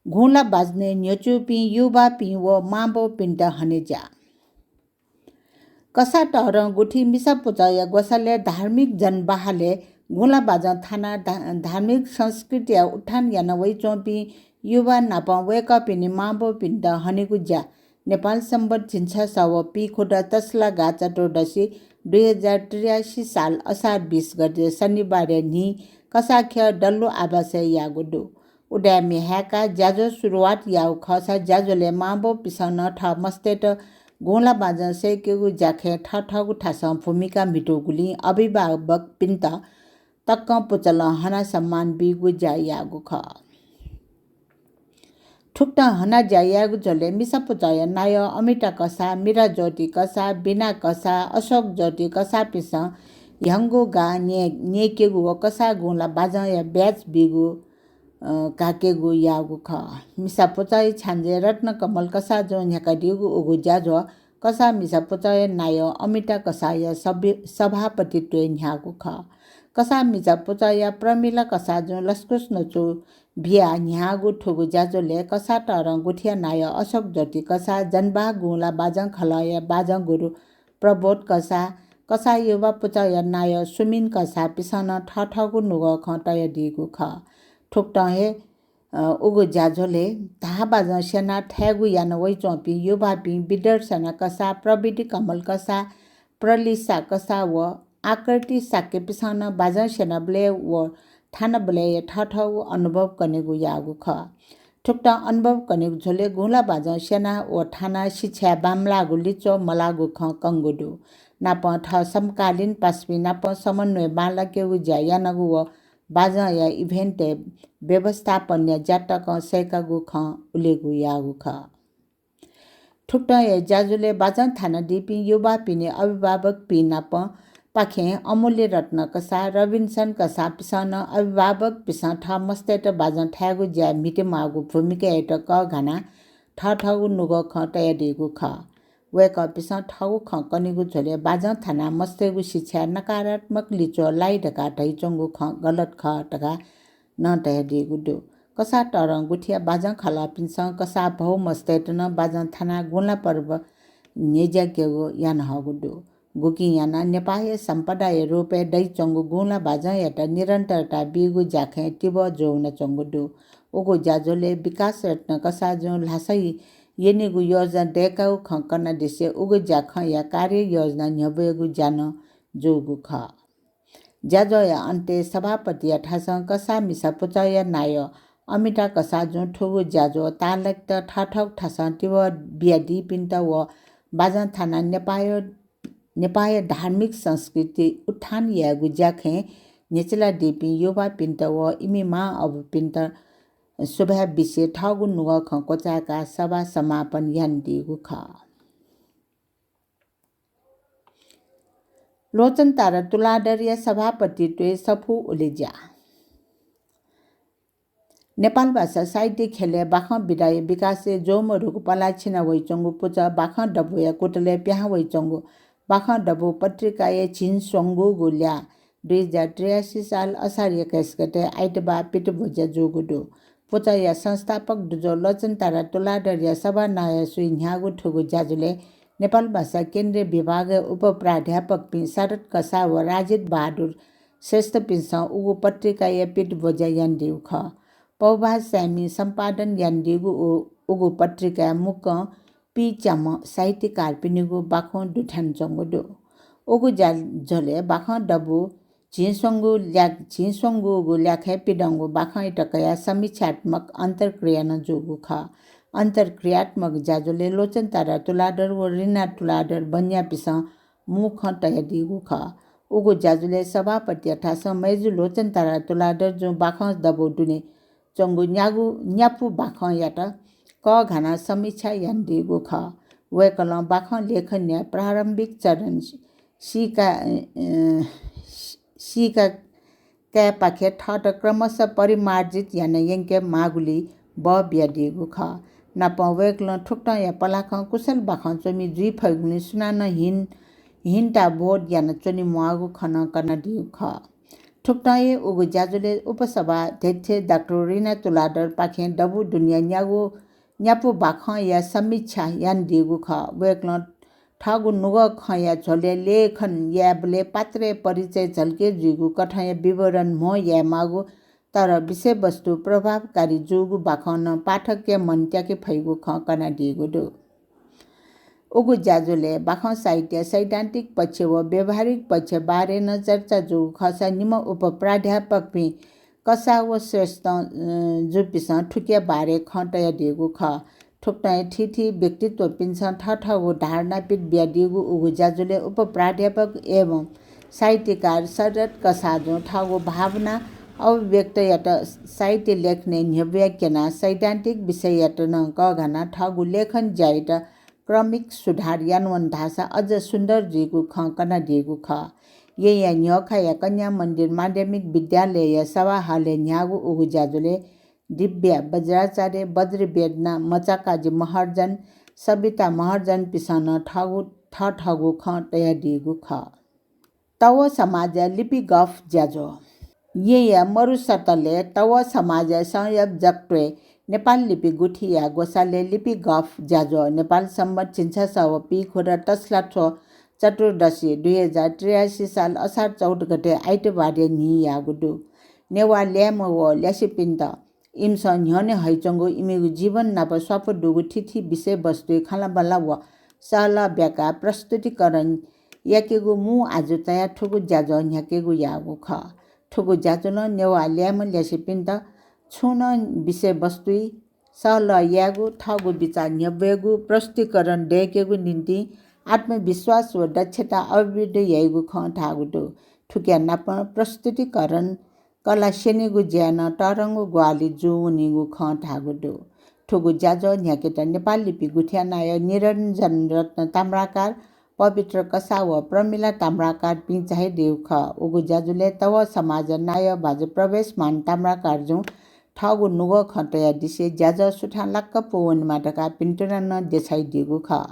Speaker 3: घुला बाज्ने न्योचुपी युवा पि व माबो पिन्ट हनेजा कसा टहर गुठी मिसा पुचाया गोसाले धार्मिक जनबाहाले घुला बाज थाना धार्मिक संस्कृति उठान याना वै चोपी युवा नापा वेका पिनि माबो पिन्ट हनेगु ज्या नेपाल सम्बत छिन्छ सव पि खोटा तसला गाचा टोडसी 2083 साल असार 20 गते शनिबार नि कसाख्य डल्लो आवास यागुडु उडा मेहाका ज्याजो सुरुवात याउ खसा ज्याजोले माबो पिसन ठ मस्तेट गोला बाज सेकेगु ज्याखे ठठगु ठास भूमिका मिटोगुली अभिभावक पिन्त तक्क पुचल हना सम्मान बिगु ज्या यागु ख ठुक्टा हना ज्यायागु जले मिसा पुचाय नाय अमिता कसा मिरा ज्योति कसा बिना कसा अशोक ज्योति कसा पिस यंगो गा नेकेगु कसा गोला बाजा या ब्याच बिगु काकेगु यागु ख मिसा पुचाय छान्जे रत्न कमल कसा जो न्याका दिगु उगु ज्याजो कसा मिसा पुचाय नाय अमिता कसा या सभापति टोय न्यागु ख कसा मिसा पुचाय प्रमिला कसा जो लस्कुस नचु भिया न्यागु ठुगु ज्याजोले कसा तरङ गुठिया नाय अशोक ज्योति कसा जनबा गुला बाजङ खलय बाजङ गुरु प्रबोध कसा युवा पुचाय नाय सुमिन कसा पिसन ठठगु नुग खटय दिगु ख ठुक्टा हे उगु ज्याजोले धा बाज सेना ठ्यागु यान वै चोपी युवा पि बिडर सेना कसा प्रविधि कमल कसा प्रलिसा कसा व आकृति साके पिसन बाज सेना ब्ले व थाना बले ठठौ अनुभव कनेगु यागु ख ठुक्टा अनुभव कनेगु झोले गुला बाज सेना व थाना शिक्षा बामला गुलिचो मलागु ख कंगुडु नाप ठ समकालीन पास्पि नाप समन्वय बालकेगु ज्यायानगु व बाज या इभेन्ट व्यवस्थापन या जाटक सेकागु ख उलेगु यागु ख ठुक्टा या ज्याजुले बाजन थाना डिपि युवा पिने अभिभावक पि नाप पाखे अमूल्य रत्न कसा रबिन्सन कसा पिसन अभिभावक पिसन ठ मस्तेट बाजन ठ्यागु ज्या मिटे मागु भूमिका एट क घना ठठगु नुग ख तयारीगु ख वेक पिसन ठगु ख कनिगु झोले बाजन थाना मस्तेगु शिक्षा नकारात्मक लिचो लाई ढका ढैचंगु ख गलत ख टका न तयारीगु दु कसा तरङ गुठिया बाजन खला पिसन कसा भौ मस्तेट न बाजन थाना गुला पर्व नेजा केगु यान हगु दु गुकी याना नेपाली सम्पदाय रूपे दै चंगु गुला बाजा याटा निरन्तरता बिगु ज्याखे टिब जौन चंगु दु उगु ज्याजोले विकास रत्न कसा जो लासै येनेगु योजना डेकाउ खकना दिसे उगु जाख या कार्य योजना न्यबेगु जान जोगु ख ज्याजो या अन्ते सभापति या ठासं कसा मिसा पुचय नाय अमिता कसा जो ठुगु ज्याजो तालक त ठाठक ठासं तिव बियादी पिन्त व बाजा थाना नेपाय धार्मिक संस्कृति उत्थान या गुज्याखे नेचला दिपि युवा पिन्त व इमी मा अब पिन्त सुभा विषय ठगु नुग ख कोचाका सभा समापन यान दिगु ख लोचन तारा तुलादरिया सभापति ट्वे सफु उलेजा नेपाल भाषा साहित्य खेले बाख विदाय विकासे जोमरुको पलाछिना वैचंगु पुच बाख डबु या कोटले प्याह वैचंगु बाख डबु पत्रिकाए छिन सोंगु गुल्या 2083 साल असार 21 गते आइतबा पिटभुजा जोगुडो पुच या संस्थापक दुजो लोचन तारा तुलादरिया सभा नाय सुइ न्यागु ठुगु जाजुले नेपाल भाषा केन्द्रीय विभाग उप प्राध्यापक पि शरद कसा व राजित बहादुर श्रेष्ठ पिन्छ उगु पत्रिका या पिटभुजा यान्दिउ ख पौभा स्यामी सम्पादन यान्दिगु उगु पत्रिका मुक पि च्याम साहित्यकार पिनिगु बाखो दुठान जंगुडो उगु जाले बाखो डबु झिसंगु गु ल्याखे पिडंगु बाखो इटकया समीक्षात्मक अन्तर्क्रिया न जोगु ख अन्तर्क्रियात्मक जाजुले लोचन तारा तुलादर व रिना तुलादर बन्या पिस मुख तय दिगु ख उगु जाजुले सभापति ठास मैजु लोचन तारा तुलादर जो बाख दबो दुने चंगु न्यापु बाख यात क घना समीक्षा यान दिगु ख वेकल बाख लेखन्या प्रारम्भिक चरण सीका का पाखे ठट क्रमशः परिमार्जित यान यंके मागुली ब बिया दिगु ख नप वेकल ठुक्ट या पलाख कुशल बाख चोमी जुइ फगुनी सुनान हिनटा बोर्ड यान चोनी मुआगु खन कन दिगु ख ठुक्टाए उगु जाजुले उपसभा अध्यक्ष डाक्टर रिना तुलादर पाखे डबु दुनिया न्यापु बाख या समीक्षा यान दिगु ख वेकल ठगु नुग ख या झोले लेखन याबले पात्रे परिचय झल्के जुगु कठय विवरण म या मागु तर विषय वस्तु प्रभावकारी जोगु बाखन पाठक मन त्याके फैगु ख कना दिगु दो उगु जाजुले बाख साहित्य सैद्धान्तिक पक्ष व व्यवहारिक पक्ष बारे न चर्चा जो खसा निम उप प्राध्यापक भी कसा व श्रेष्ठ जुपिस ठुकिया बारे खटया दिगु ख ठुक्टाए ठिठी व्यक्तित्व पिन्छ ठठ व धारणा पिट बिया दिगु उगु जाजुले उप प्राध्यापक एवं साहित्यकार शरद कसाजो ठगु भावना अभिव्यक्त यात साहित्य लेख्ने न्यव्याख्याना सैद्धान्तिक विषय यात न कघना ठगु लेखन जाइत क्रमिक सुधार यानवन भाषा अझ सुन्दर दिगु ख कना दिगु ख ये या न्यखा या कन्या मन्दिर माध्यमिक विद्यालय या सभा हाले न्यागु उगु जाजुले दिव्या वज्राचार्य बद्री बेदना मचाकाजी महर्जन सबिता महर्जन पिसन ठगु ख तया दिगु ख तव समाज लिपि गफ ज्याजो ये या मरुसतले तव समाज संयोग जक्ट्वे नेपाल लिपि गुठी या गोसाले लिपि गफ ज्याजो नेपाल सम्मत छिन्छ सव पी खोर तस्ला ठो चतुर्दशी 2083 साल असार 14 गते आइतबार नि या गुडु नेवा ल्याम व ल्यासिपिन्त इम्स न्यने हैचंगो इमेगु जीवन नाप स्वाप दुगु ठिठी विषय वस्तु खाला बल्ला व साला ब्याका प्रस्तुतिकरण याकेगु मु आज तया ठुगु ज्याजो न्याकेगु यागु ख ठुगु ज्याजो न नेवा ल्याम ल्यासिपिन्त छुन विषय वस्तु सल यागु ठगु विचार न्यवेगु प्रस्तुतिकरण देकेगु निम्ति आत्मविश्वास व दक्षता अभिवृद्धि यागु ख ठागुदो ठुक्या नाप प्रस्तुतिकरण कला सेनेगु ज्यान तरंगु ग्वाली जुनिगु ख ठागुदो ठुगु ज्याजो न्याकेटा नेपाल लिपि गुठिया नाय निरञ्जन रत्न ताम्राकार पवित्र कसा व प्रमिला ताम्राकार पिंचाहे देव ख उगु ज्याजुले तव समाज नाय भाज प्रवेश मान ताम्राकार जु ठगु नुग खटया दिसे ज्याज सुठा लक्क पवन माटका पिन्टुना न देसाई दिगु ख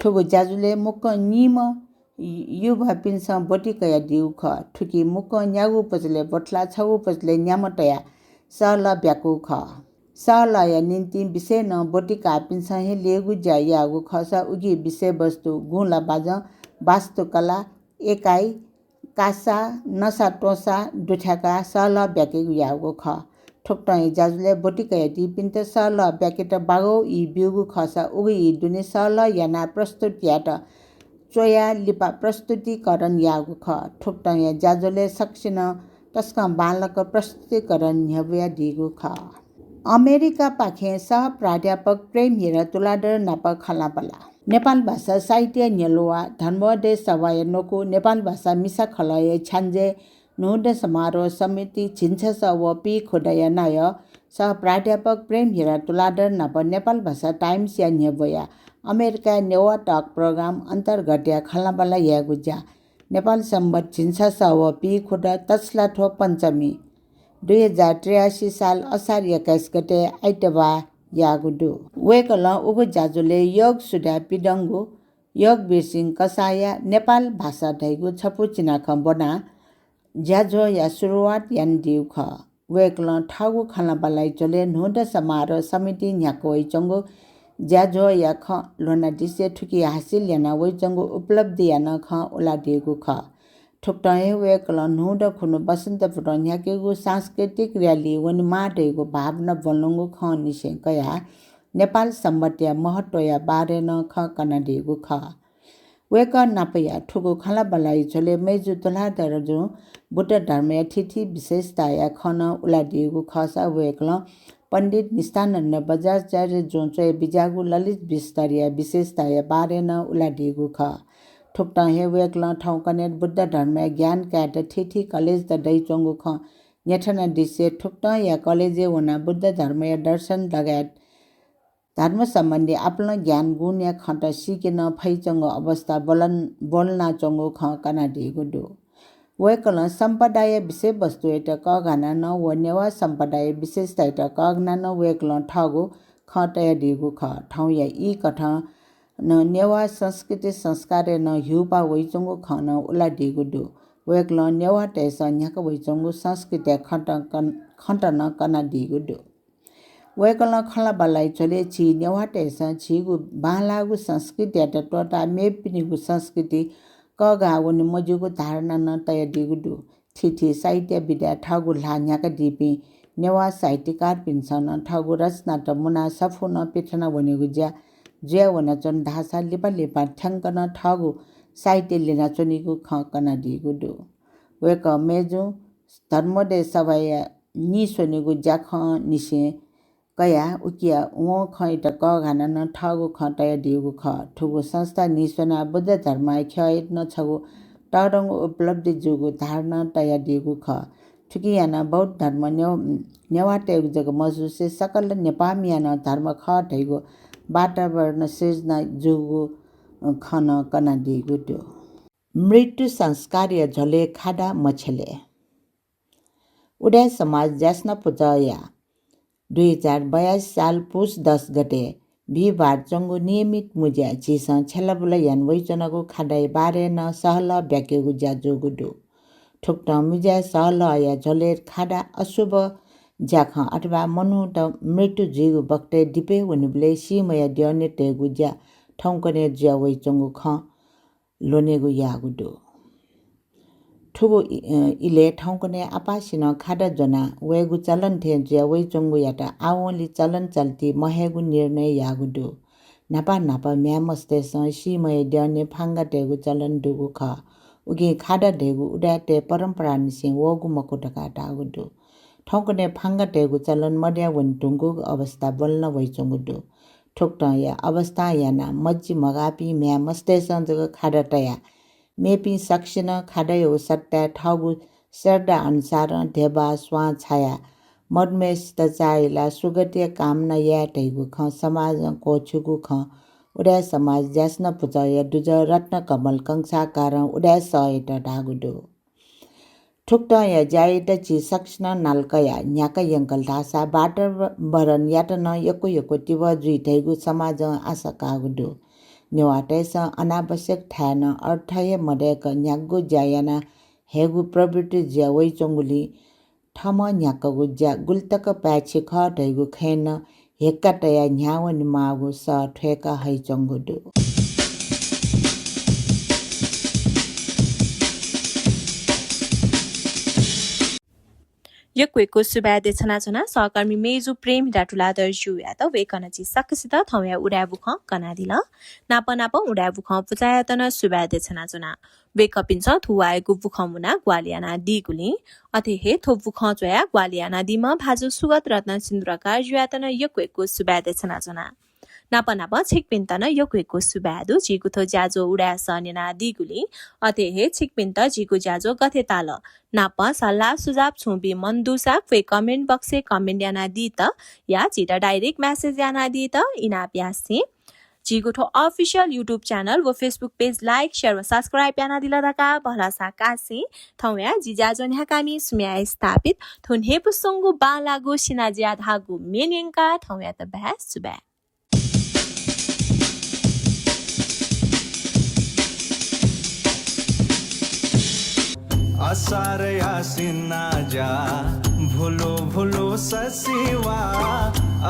Speaker 3: ठुगु ज्याजुले मुक निम युभा पिन्स बोटिकया दिउ ख ठुकी मुक न्यागु पचले बटला छगु पचले न्यामटया सल ब्याकु ख सल या निन्ति विषय न बोटिका पिन्स हे लेगु जायागु खस उगी विषय वस्तु गुला बाज वास्तुकला एकाई कासा नसा टोसा दुठाका सल ब्याकेगु यागु ख ठोक्टाई जाजुले बोटिकयती पिन्ते सल ब्याकेट बागो इ बिउगु खसा उगु इ दुने सल याना प्रस्तुत याट चोया लिपा प्रस्तुतिकरण यागु ख ठोक्टाई जाजुले सक्सिन तस्का बालक प्रस्तुतिकरण न्यबया दिगु ख अमेरिका पाखे सह प्राध्यापक प्रेम हिरा तुलादर नाप खलापला नेपाल भाषा साहित्य न्यलुवा धनबदे सवाय नोकु नेपाल भाषा मिसा खलय छान्जे नुद समारोह समिति छिन्छ व पी खोडय नाय सह प्राध्यापक प्रेम हिरा तुलादर नाप नेपाल भाषा टाइम्स या न्यबया अमेरिका नेवा टक प्रोग्राम अन्तर्गत खलापला यागुजा नेपाल सम्बत छिन्छ व पी खोड तस्लाठो पञ्चमी 2083 साल असार 21 गते आइतबार यागुडु वेकल उगु जाजुले योग सुधा पिडंगु योग बिरसिंह कसाया नेपाल भाषा ढैगु छपु चिनाख बना ज्याझो या सुरुवात यान दिउ ख वेकल ठागु खाना बलाई चले नुद समारोह समिति न्याको चंगु ज्याझो या ख लोना दिसे ठुकी हासिल याना वइ चंगु उपलब्धि याना ख उला दिगु ख ठुक्टाए वेकल नुड खुनु बसन्त फुटो न्याकेगु सांस्कृतिक रैली वन माटेगु भावना बोलंगु ख निसे कया नेपाल सम्बत्या महत्वया बारे न ख कनाडेगु ख वेक नापया ठुगु खला बलाई झले मेजु तला दरजु बुद्ध धर्मया थिथि विशेषताया खन उलादिगु खसा वेकल पण्डित निष्ठानन्द बजाचार्य जोंचोय बिजागु ललित विस्तरीय विशेषताया बारे न उलादिगु ख ठुक्टा हे वेकल ठाउँकने बुद्ध धर्म ज्ञान क्याट थिथि कलेज द दैचोंगु ख न्यठना दिसे ठुक्टा या कलेजे वना बुद्ध धर्म दर्शन लगायत धर्म सम्बन्धी आफ्नो ज्ञान गुण या खट सिकेन फैचंगु अवस्था बोलना चंगु ख कना दिगु दु वेकल सम्पदाय विषय वस्तु एट क गाना न वन्यवा सम्पदाय विशेषता एट क गाना न वेकल ठगु खटय दिगु ख ठाउँ या ई कठ न नेवा संस्कृति संस्कार न हिउपा वैचंगु खन उला दिगु दु वेकल नेवा टेस न्याक वैचंगु संस्कृति खट न कना दिगु दु वेकल खला बलाई चले छि नेवा टेस छिगु बालागु संस्कृति त टोटा मेपिनिगु संस्कृति क गाउनि मजुगु धारणा न तय दिगु दु थिथि साहित्य विद्या ठगु ला न्याक दिपि नेवा साहित्यकार पिन्सन ठगु रचना त मुना सफु न पिठना वनेगु ज्या ज्या वना चन धासा लिपा लिपा ठ्याङ्कन ठगु साहित्य लिना चनिगु ख कना दिगु दु वेक मेजु धर्मदे सवय नि सोनिगु जाख निसे कया उकिया व खैट क घाना न ठगु खटय दिगु ख ठुगु संस्था निसोना बुद्ध धर्म खयत न छगु तरंग उपलब्धि जुगु धारणा तय दिगु ख ठुकी याना बौद्ध धर्म नेवाटे जग मजुसे सकल नेपामियाना धर्म ख ठैगु वातावरण सृजना जुगु खन कना दिगु दु मृत्यु संस्कार्य झले खाडा मछले उडा समाज जास्न पुजया 2022 साल पुस 10 गते बिहिबार चंगु नियमित मुज्या चिस छेलबुल यान वैचनको खाडाई बारे न सहल व्याकेगु ज्याजुगु दु ठुक्टा मुज्या सहल या झले खाडा अशुभ ज्याख अथवा मनु त मृत्यु जिगु बक्ते दिपे वनिबले सिमया दिउने तेगु ज्या ठौंकने ज्या वैचंगु ख लोनेगु यागु दु ठुगु इले ठौंकने आपासिन खाडा जना वेगु चलन थे ज्या वैचंगु याटा आवली चलन चल्ती महेगु निर्णय यागु दु नापा नापा म्यामस्ते सिमया दिउने फांगा तेगु चलन दुगु ख उगे खाडा ढेगु उडाटे परम्परा निसे वगु मकोटका टागु दु ठौकने फांगा टेगु चलन मड्या वन्तुंगु अवस्था बोल्न वैचंगु दु ठोक्टा या अवस्था याना मज्जी मगापी म्या मस्तेसन जग खाडटया मेपी सक्सिन खाडयो सट्टा ठगु सर्दा अनुसार देबा स्वा छाया मदमेस त चाइला सुगतिय कामना या टेगु ख समाज को छुगु ख उडा समाज जास्न पुजय दुज रत्न कमल कंसा कारण उडा सयट डागु दु ठुक्टा या जाइत ची सक्ष्न नालकया न्याका यंकल धासा बाटर बरन याटन यको तिव जुइ थैगु समाज आशा कागुदु नेवाटेस अनावश्यक थान अर्थय मडेक न्यागु ज्यायना हेगु प्रवृत्ति ज्या वैचंगुली ठम न्याकगु ज्या गुल्तक प्याछि ख थैगु खेन हेक्काटया न्याव निमागु स ठेका हैचंगुदु
Speaker 6: यक्वेको सुबा देछना जना सहकर्मी मेजु प्रेम डाटुला दर्जु या त वेकनची सक्सित थौया उडा बुख कना दिल नाप उडा बुख पुचायतन सुबा देछना जना वेकपिन्छ थुवाएको बुख मुना ग्वालियाना दिगुली अथे हे थो बुख चया ग्वालियाना दिमा भाजु सुगत रत्न सिन्द्रका जुयातन यक्वेको सुबा देछना जना नाप छिकपिन्तन यक्वेको सुबादु जिगुथो ज्याजो उडा सनेना दिगुली अथे हे छिकपिन्त जिगु ज्याजो गथे ताल नाप सल्लाह सुझाव छुबी मन्दुसा वे कमेन्ट बक्से कमेन्ट याना दी त या चिटा डाइरेक्ट मैसेज याना दी त इना प्यासी जिगुठो अफिशियल यूट्यूब चैनल व फेसबुक पेज लाइक शेयर व सब्सक्राइब याना दिला दका भलासा कासी थौया जिजाजन हकामी सुम्या स्थापित थुन हेपु संगु बालागु सिनाजिया धागु मेनिङका थौया त बहस सुबा
Speaker 7: असार यासिना जा भूलो भूलो ससिवा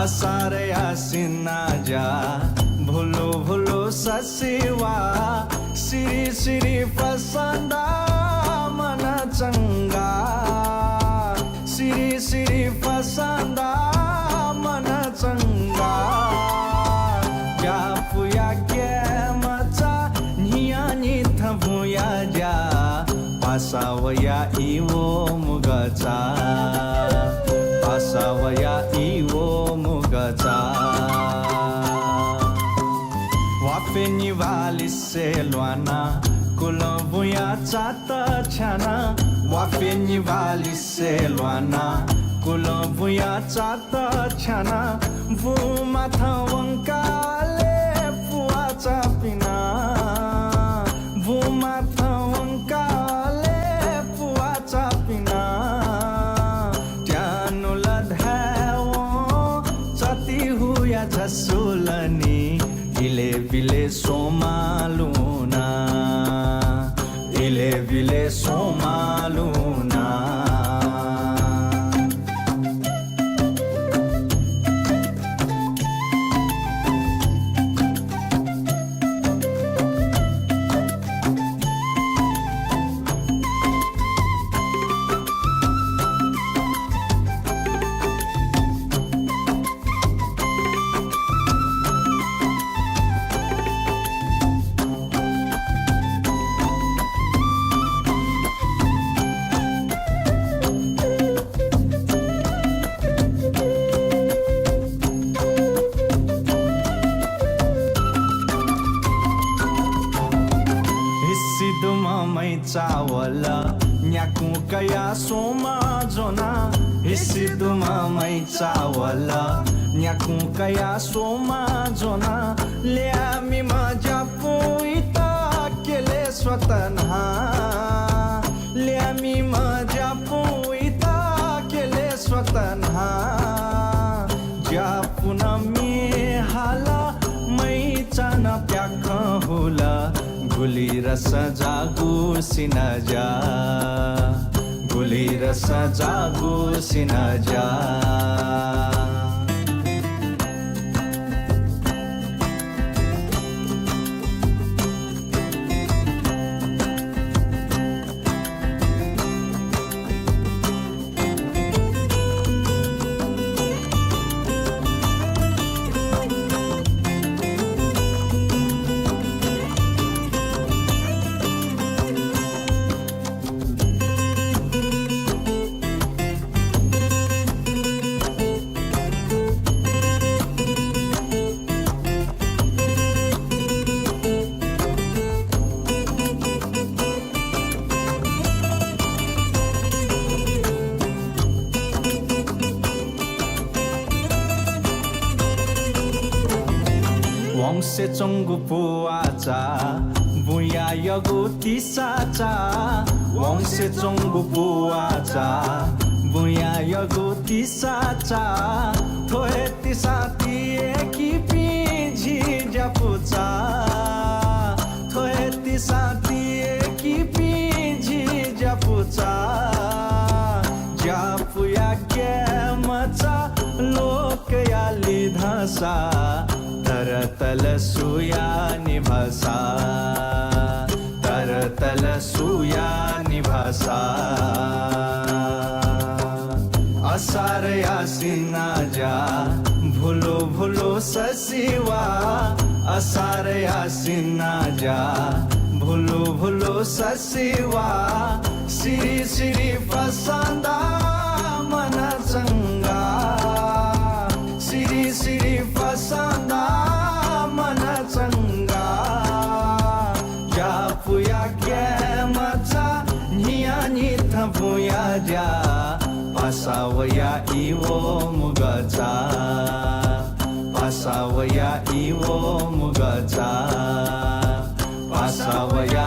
Speaker 7: असार यासिना जा भूलो भूलो ससिवा सिरी सिरी पसंदा मन चंगा सिरी सिरी पसंदा मन चंगा या पुया के मचा निया नि थबुया जा पासावया इवो मुगचा पासावया इवो मुगचा वापेनी वाली से लवाना कुलबुया चाता छाना वापेनी वाली से लवाना कुलबुया चाता छाना वो माथा वंकाले पुआ चापिना वो माथा झसुलनी इले बिले सोमालुना इले बिले सोमालुना चावल न्याकु कया सोमा जोना हिसिदुमा मै चावल न्याकु कया सोमा जोना ल्यामी मजा पुइता केले स्वतन्हा ल्यामी मजा पुइता केले स्वतन्हा ज्यापुना मी हाला मै चाना प्याख होला गुली रस जागु सिनजा गुली रस जागु सिनजा wongse chonggu puacha buya yagu tisacha wongse chonggu puacha buya yagu tisacha thoe tisati eki piji japucha thoe tisati eki piji japucha japuya ke macha lokya lidhasa तरतल सुया निभासा तरतल सुया निभासा असार यासिना जा भुलो भुलो ससिवा असार यासिना जा भुलो भुलो ससिवा सिरी सिरी फसांदा मन चंगा सिरी सिरी फसांदा मन चंगा या पुया के मचा निया निथ पुया जा पासावया इवो मुगाचा पासावया इवो मुगाचा पासावया